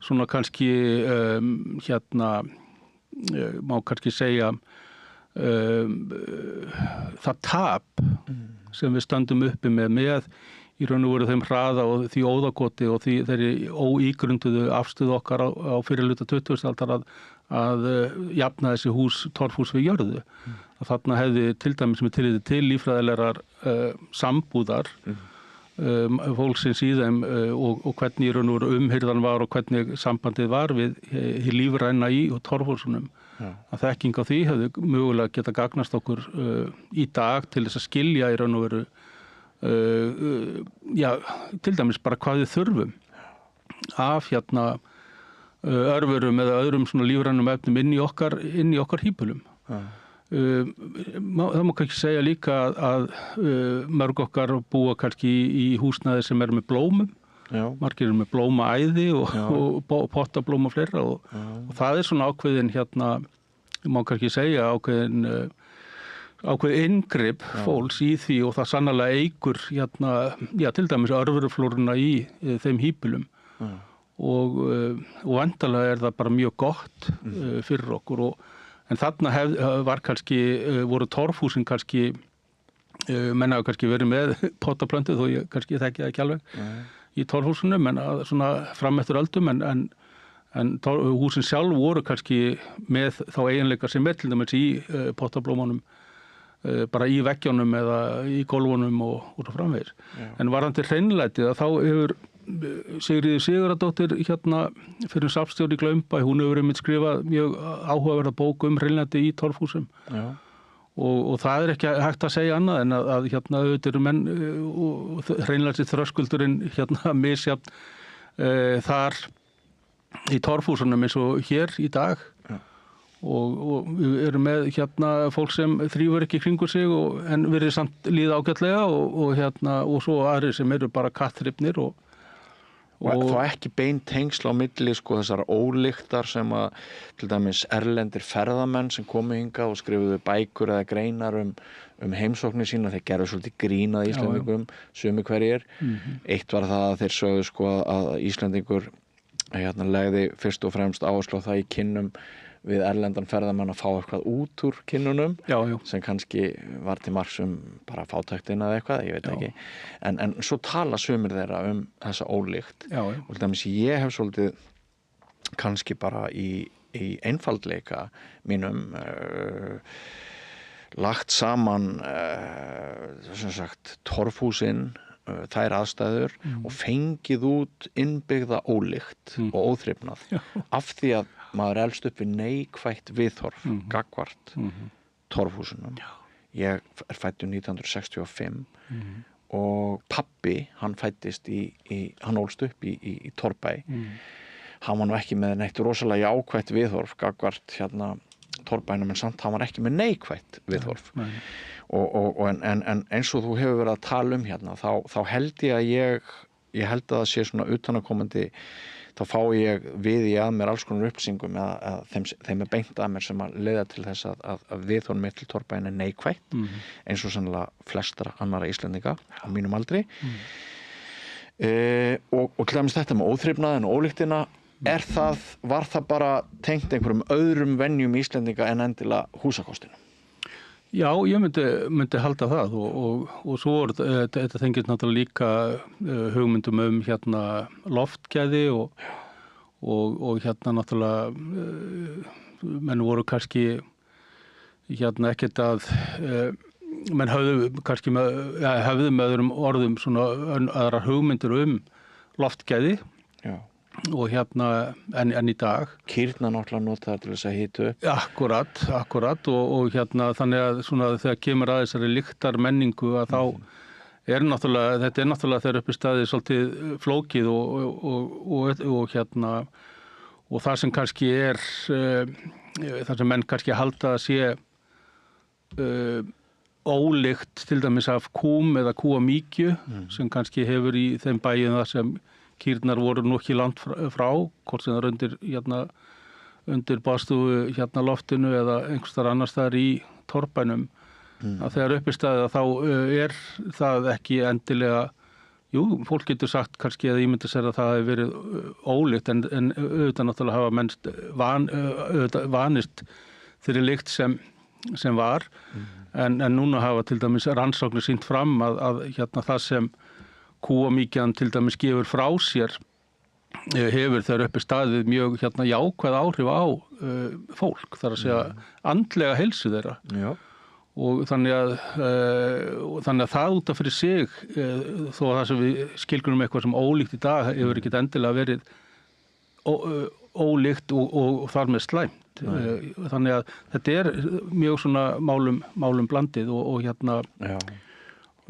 svona kannski má kannski segja það tap sem við stöndum uppi með í raun og veru þeim hraða og því óðagoti og því þeirri óígrunduðu afstöðu okkar á fyrirluta 20. aldar að jafna þessi torfhús við jörðu. Þarna hefði til dæmis með tilliti til líffræðilegar sambúðar fólksins í þeim og hvernig í raun og veru umhirðan var og hvernig sambandið var við lífræna í torfhúsunum. Að þekking á því hefði mögulega geta gagnast okkur í dag til þess að skilja í raun og veru til dæmis bara hvað við þurfum af örvurum eða öðrum svona lífrænum efnum inn í okkar híbýlum. Það má kannski segja líka að mörg okkar búa kannski í húsnæði sem er með blómum. Margir eru með blómaæði og pottablóm og fleira og það er svona ákveðin má kannski segja ákveðin inngrip fólks í því, og það sannarlega eykur til dæmis örveruflóruna í þeim híbýlum og endalega er það bara mjög gott fyrir okkur en þarna var kannski voru torfhúsin kannski menn hafa kannski verið með pottaplöntu þó ég kannski þekki það ekki alveg í torfhúsunum, en svona fram eftir öldum, en húsin sjálf voru kannski með þá eiginleika sem til dæmis í pottablómunum bara í veggjónum eða í gólfunum og svo framvegis. En varðandi hreinlætið að þá hefur Sigríður Sigurðardóttir fyrir safnstjóri í Glaumbæ, hún hefur einmitt skrifað mjög áhugaverða bók hreinlæti í torfhúsum. Já. Og það ekki hægt að segja annað en að auðvitað eru menn og hreinlætið þröskuldurinn misjafn þar í torfhúsunum eins og hér í dag. Og við erum með fólk sem þrífur ekki kringu sig en verið samt líða ágætlega og svo aðrir sem eru bara katthrifnir og þá ekki bein tengsl á milli þessar ólyktar sem að til dæmis erlendir ferðamenn sem komu hingað og skrifuðu bækur eða greinar heimsóknir sína, þeir gerðu svolítið grín að Íslendingum, sumi hverjir. Eitt var það að þeir sögðu að Íslendingur legði fyrst og fremst áherslu á það í kynnum við erlendan ferðamenn að fá eitthvað út úr kynnunum sem kannski var til marks bara fátæktina eða eitthvað, ég veit ekki. En svo tala sumir þeirra þessa ólykt. Og til dæmis ég hef svolítið kannski bara í einfaldleika mínum lagt saman sem sagt torfhúsin, þær aðstæður og fengið út innbyggða ólykt og óþrifnað af því að maður elst upp við neikvætt viðhorf gagnvart torfhúsunum. Ég fæddur 1965 og pabbi, hann fæddist hann ólst upp í Torfbæ. Hann var nú ekki með neitt rosalega jákvætt viðhorf gagnvart Torfbænum, en samt hann var ekki með neikvætt viðhorf. En eins og þú hefur verið að tala þá held ég að ég held að það sé svona utanakomandi, þá fái ég við í að mér alls konar upplýsingum að þeim beint að mér sem að leiða til þess að viðhorf mitt til Torfbæinn er neikvætt, eins og sannlega flestra annara Íslendinga á mínum aldri. Og til dæmis þetta með óþrifnaðinn og ólyktina, var það bara tengt einhverjum öðrum venjum Íslendinga en endilega húsakostinu? Já, ég myndi halda það og svo þetta tengist náttúrulega líka hugmyndum loftgæði og náttúrulega menn voru kannski ekkert að menn höfðu með öðrum orðum svona aðra hugmyndir loftgæði. Já. Og en í dag kýrna náttúrulega notaðar til þess að hita upp. Akkurat og þannig að svona þegar kemur að þessari lyktar menningu að þá þetta er náttúrulega þegar uppi staðið svolítið flókið og það sem kannski það sem menn kannski halda að sé ólykt til dæmis af kúm eða kúamíkju sem kannski hefur í þeim bæjum það sem kýrnar voru nú ekki langt frá, hvort sem það er undir baðstofu loftinu eða einhvers staðar annars staðar í Torfbænum. Að þegar uppi staðið þá það ekki endilega, fólk getur sagt kannski að ímynda sér að það hefur verið ólykt en auðvitað náttúrulega hafa menn vanist þeirri lykt sem var. En núna hafa til dæmis rannsóknir sýnt fram að það sem kúamíkjan til dæmis gefur frá sér hefur þegar uppi staðið mjög jákvæð áhrif á fólk, þar að segja andlega heilsu þeirra. Já. Og þannig að það út af fyrir sig þó að það sem við skilgrunum eitthvað sem ólíkt í dag hefur ekki endilega verið ólíkt og þar með slæmt. Þannig að þetta er mjög svona málum blandið og Já.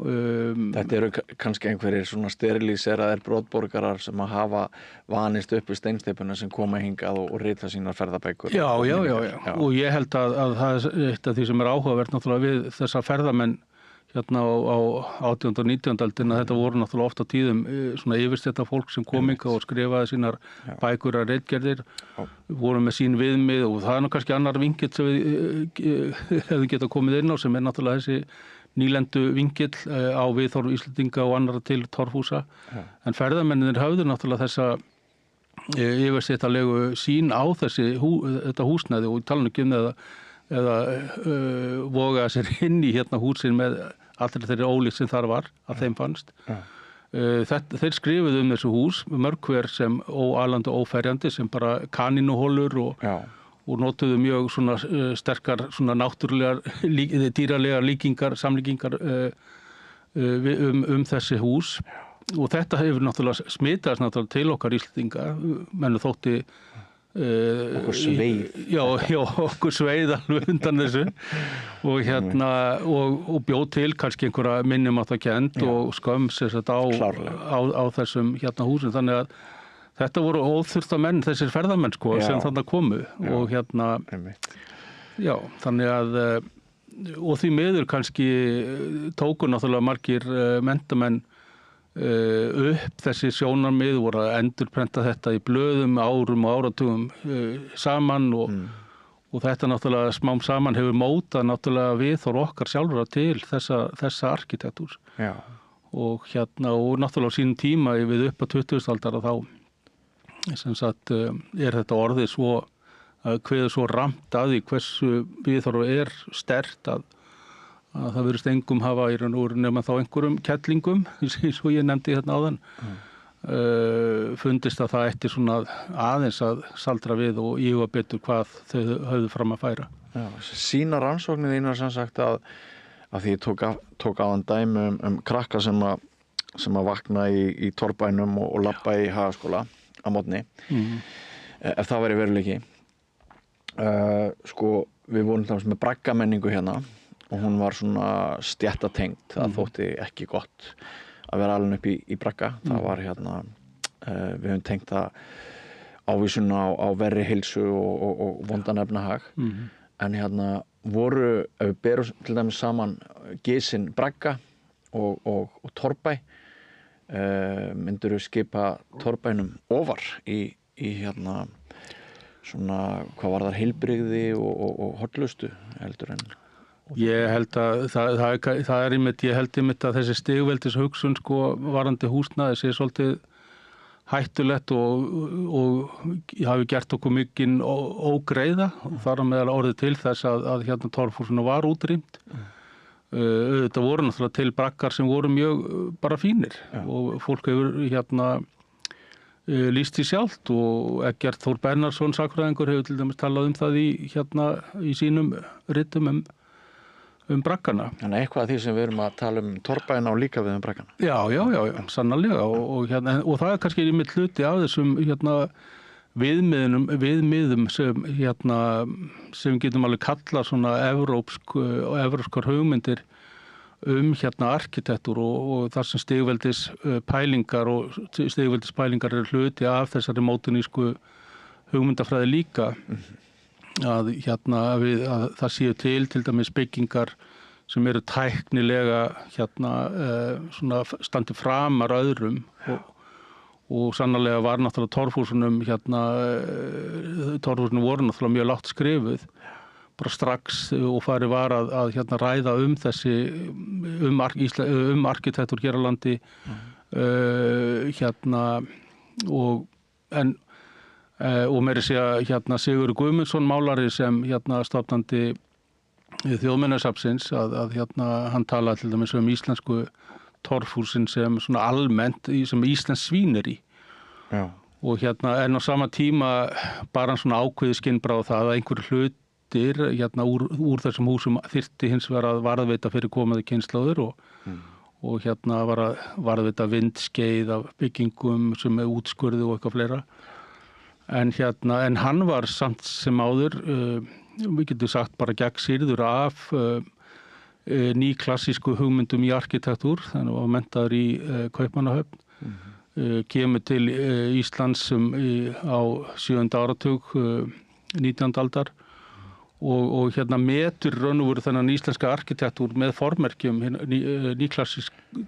Þetta eru kannski einhverjir svona sterilíseraðir brotborgarar sem að hafa vanist upp við steinsteypuna sem koma hingað og rita sínar ferðabækur. Já. Og ég held að það er eitt af því sem er áhugavert náttúrulega við þessa ferðamenn á 18. og 19. öldina. Þetta voru náttúrulega oft á tíðum svona yfirstætta fólk sem kom hingað og skrifaði sínar bækur að ritgerðir, voru með sín viðmið og það er nú kannski annar vingill sem við hefðum getað komið inn á sem er náttúrulega þessi nýlendu vingill á viðhorf Íslendinga og annarra til torfhúsa. En ferðamennir höfðu náttúrulega þessa yfirstættalegu sín á þetta húsnæði og tala nú ekki eða voga sér inn í húsin með allri þeirri ólíkt sem þar var að þeim fannst. Þeir skrifuðu þessu hús, mörg hver sem óalandi og óferjandi, sem bara kanínuholur og notuðu mjög svona sterkar svona náttúrulegar dýralegar líkingar, samlíkingar þessi hús og þetta hefur náttúrulega smitast náttúrulega til okkar Íslendinga, menn þótti okkur sveið. Já, okkur sveið alveg undan þessu og og bjóð til kannski einhverja minnumáttarkennd og skömm sem sagt á þessum húsum, þannig að þetta voru óþurfta menn, þessir ferðamenn sko, sem þarna komu og já, þannig að og því miður kannski tóku náttúrulega margir menntamenn upp þessi sjónarmið, voru að endurprenta þetta í blöðum árum og áratugum saman og þetta náttúrulega smám saman hefur mótað náttúrulega viðhorf okkar sjálfra til þessa arkitektúr. Já. Og og náttúrulega á sínum tíma við upp á 20. aldar að þá sem sagt þetta orðið svo kveður svo ramt að því hversu viðhorf sterkt að það virðist engum hafa í raun og veru nema þá einhverjum kettlingum, eins og ég nefndi áðan, fundist að það ætti svona aðeins að saldra við og íhuga betur hvað þau höfðu fram að færa. Já, sína rannsóknir þínar sem sagt að því ég tók áðan dæmi krakka sem að vakna í torfbænum og labba í Hagaskóla á morgni, ef það væri veruleiki. Sko, við vorum til dæmis með braggamenningu hérna og hún var svona stéttatengd, það þótti ekki gott að vera alveg upp í bragga. Það var við höfum tengt það ávísun á verri heilsu og vondan efnahag. En voru, ef við berum til dæmis saman Gisinn bragga og torfbæ, myndirðu skipa torfbænum ofar í svona, hvað var þar heilbrigði og hollustu heldur en? Ég held að ég held einmitt að þessi stigveldis hugsun sko varandi húsnæði sé svolítið hættulegt og hafi gert okkur mikinn ógreiða og þar á meðal orðið til þess að torfhúsinu var útrýmt. Þetta voru náttúrulega til braggar sem voru mjög bara fínir og fólk hefur lýst því sjálft og Eggert Þór Bernharðsson sagnfræðingur hefur til dæmis talað það í sínum ritum braggana. Þannig eitthvað af því sem við erum að tala torfbæina og líka við braggana. Já, sannarlega og það kannski í mitt hluti af þessum viðmiðum sem getum alveg kallað svona evrópskar hugmyndir arkitektúr og þar sem stigveldispælingar eru hluti af þessari módernísku hugmyndafræði líka. Að það séu til dæmis byggingar sem eru tæknilega svona standi framar öðrum og sannarlega var náttúrulega torfhúsunum voru náttúrulega mjög lágt skrifuð bara strax og farið var að ræða þessi arkitektúr hér á landi og meiri segja Sigurður Guðmundsson málari sem stofnandi Þjóðminjasafnsins að hann talaði til dæmis íslensku torfhúsin sem svona almennt sem íslensk svíneri. Já. Og en á sama tíma bara svona ákveðið skinnbragð það að einhverjir hlutir úr þessum húsum þyrfti hins vegar að varðveita fyrir komandi kynslóðir og var að varðveita vindskeið af byggingum sem útskurði og eitthvað fleira. En hann var samt sem áður, við getum sagt bara gegnsýrður af nýklassísku hugmyndum í arkitektúr, þannig að var menntaður í Kaupmannahöfn, kemur til Íslands á 7. áratug 19. aldar og metur raun og veru þennan íslenska arkitektúr með formerkjum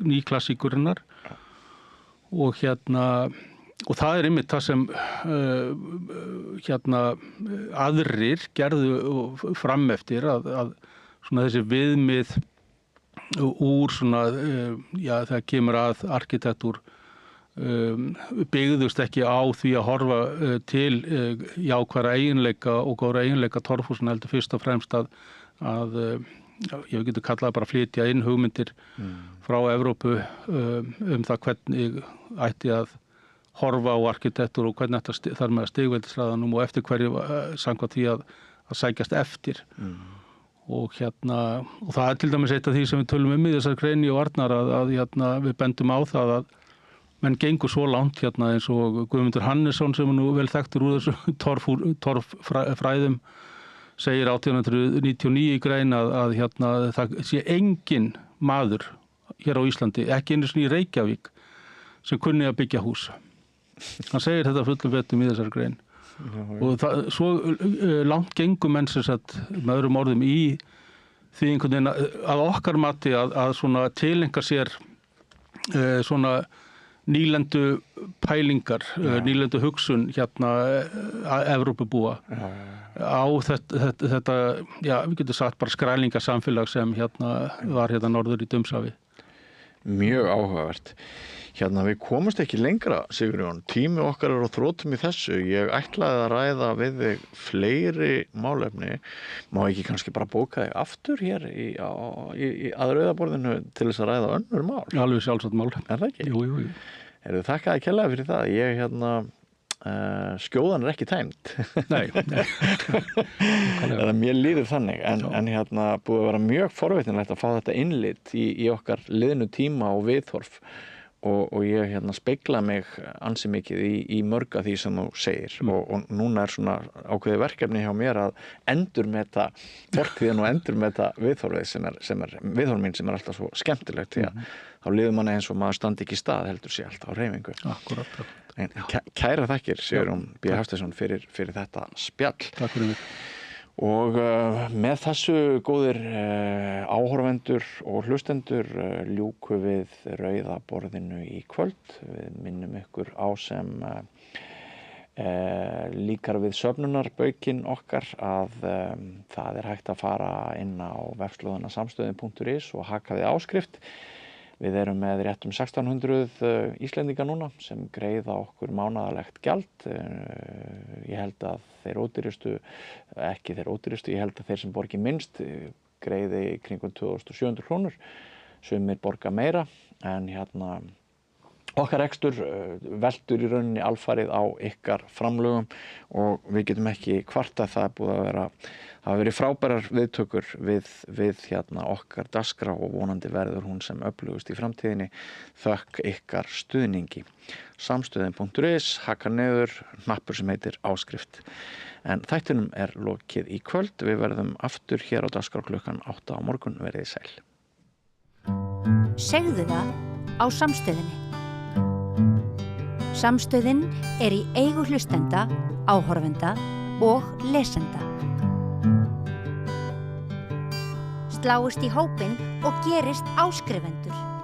nýklassíkurinnar og það einmitt það sem aðrir gerðu fram eftir að svona þessi viðmið úr svona, það kemur að arkitektúr byggðust ekki á því að horfa til jákvæðra eiginleika og góðra eiginleika torfhúsina heldur fyrst og fremst að ég getur kallað bara flytja inn hugmyndir frá Evrópu það hvernig ætti að horfa á arkitektúr og hvernig þetta þar með stigveldisræðanum og eftir hverju samkvæmt því að sækjast eftir. Og og það til dæmis eitt af því sem við tölum í þessar grein og Arnar að við bendum á það að menn gengur svo langt eins og Guðmundur Hannesson sem nú vel þekktur úr þessu torffræðum segir 1899 í grein að það sé engin maður hér á Íslandi, ekki einu sinni í Reykjavík, sem kunni að byggja hús. Hann segir þetta fullum vettum í þessari grein. Og svo langt gengur menn sem sagt með öðrum orðum í því einhvern veginn að okkar mati að svona tilenga sér svona nýlendu pælingar, nýlendu hugsun Evrópubúa á þetta, við getum sagt bara skrælingasamfélag sem var norður í Dumshafi. Mjög áhugavert. Við komumst ekki lengra, Sigurjón. Tími okkar á þrótum í þessu. Ég ætlaði að ræða við þig fleiri málefni. Má ekki kannski bara bóka þig aftur hér að rauðaborðinu til þess að ræða önnur mál? Alveg sjálfsagt mál. Er það ekki? Jú. Þakkaði kærlega fyrir það. Ég skjóðan er ekki tæmd. Nei. Mér líður þannig en búið að vera mjög forvitnilegt að fá þetta innlit í okkar liðnu tíma og viðhorf og ég spegla mig ansi mikið í mörg af því sem þú segir og núna er svona ákveðið verkefni hjá mér að endurmeta fortíðin og endurmeta viðhorfið sem er viðhorf mín sem er alltaf svo skemmtilegt því að þá líður manni eins og maður standi ekki í stað heldur sé alltaf á hreyfingu. Akkúrat. Kæra þakkir Sigurjón B. Hafsteinsson fyrir þetta spjall. Takk fyrir mig. Og með þessu góðir áhorfendur og hlustendur ljúku við rauðaborðinu í kvöld. Við minnum ykkur á sem líkar við söfnunarbaukinn okkar að það er hægt að fara inn á vefslóðina samstöðin.is og haka við áskrift. Við erum með rétt 1600 Íslendinga núna sem greiða okkur mánaðarlegt gjald. Ég held að þeir ódýrustu, ég held að þeir sem borgi minnst greiði kringum 2700 krónur. Sumir borga meira en okkar rekstur veltur í rauninni alfarið á ykkar framlögum og við getum ekki kvartað. Það er búið að hafa verið frábærar viðtökur við okkar dagskrá og vonandi verður hún sem öflugust í framtíðinni. Þökk ykkar stuðningi. Samstöðin.is, haka niður, hnappur sem heitir áskrift. En þættinum er lokið í kvöld. Við verðum aftur hér á dagskrá klukkan 8 á morgun. Verið sæl. Segðu það á Samstöðinni. Samstöðin er í eigu hlustenda, áhorfenda og lesenda. Sláist í hópinn og gerist áskrifendur.